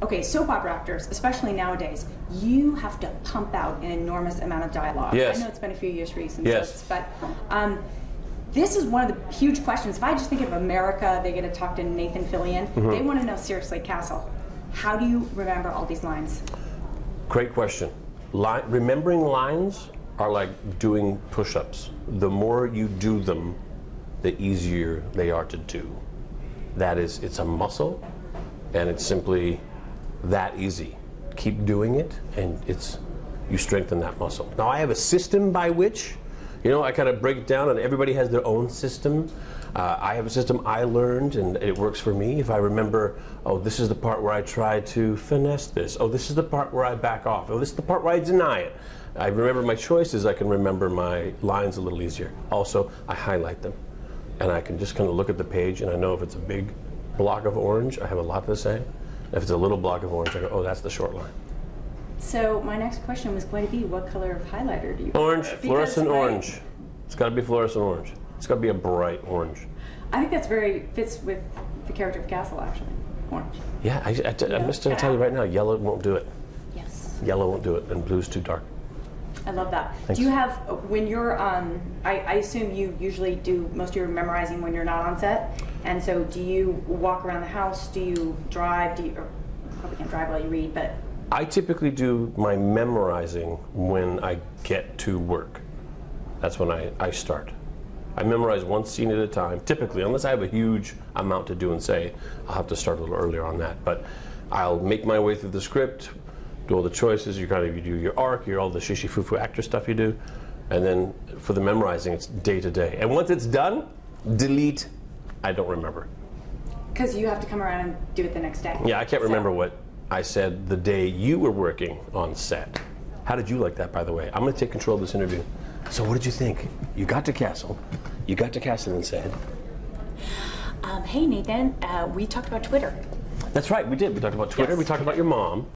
okay, soap opera actors, especially nowadays, you have to pump out an enormous amount of dialogue. Yes. I know it's been a few years for you since yes. Soaps, but this is one of the huge questions. If I just think of America, they get to talk to Nathan Fillion. Mm-hmm. They want to know, seriously, Castle, how do you remember all these lines? Great question. Remembering lines are like doing push-ups. The more you do them, the easier they are to do. That is, it's a muscle, and it's simply that easy. Keep doing it, and you strengthen that muscle. Now, I have a system by which, I kind of break it down, and everybody has their own system. I have a system I learned, and it works for me. If I remember, oh, this is the part where I try to finesse this. Oh, this is the part where I back off. Oh, this is the part where I deny it. I remember my choices. I can remember my lines a little easier. Also, I highlight them, and I can just kind of look at the page, and I know if it's a big block of orange, I have a lot to say. If it's a little block of orange, I go, oh, that's the short line. So my next question was going to be, what color of highlighter do you Orange, prefer? fluorescent Because, right, orange. It's got to be fluorescent orange. It's got to be a bright orange. I think that's fits with the character of Castle, actually. Orange. Yeah, I'm just going to tell you right now, yellow won't do it. Yes. Yellow won't do it, and blue's too dark. I love that. Thanks. Do you have, when you're, I assume you usually do most of your memorizing when you're not on set, and so do you walk around the house, do you drive, or you probably can't drive while you read, but... I typically do my memorizing when I get to work. That's when I start. I memorize one scene at a time, typically, unless I have a huge amount to do and say, I'll have to start a little earlier on that. But I'll make my way through the script, do all the choices, you do your arc, all the shishi-fufu actor stuff you do, and then for the memorizing, it's day to day. And once it's done, delete, I don't remember. Because you have to come around and do it the next day. Yeah, I can't remember what I said the day you were working on set. How did you like that, by the way? I'm going to take control of this interview. So what did you think? You got to Castle and said... hey, Nathan, we talked about Twitter. That's right, we did. We talked about Twitter, Yes. we talked about your mom.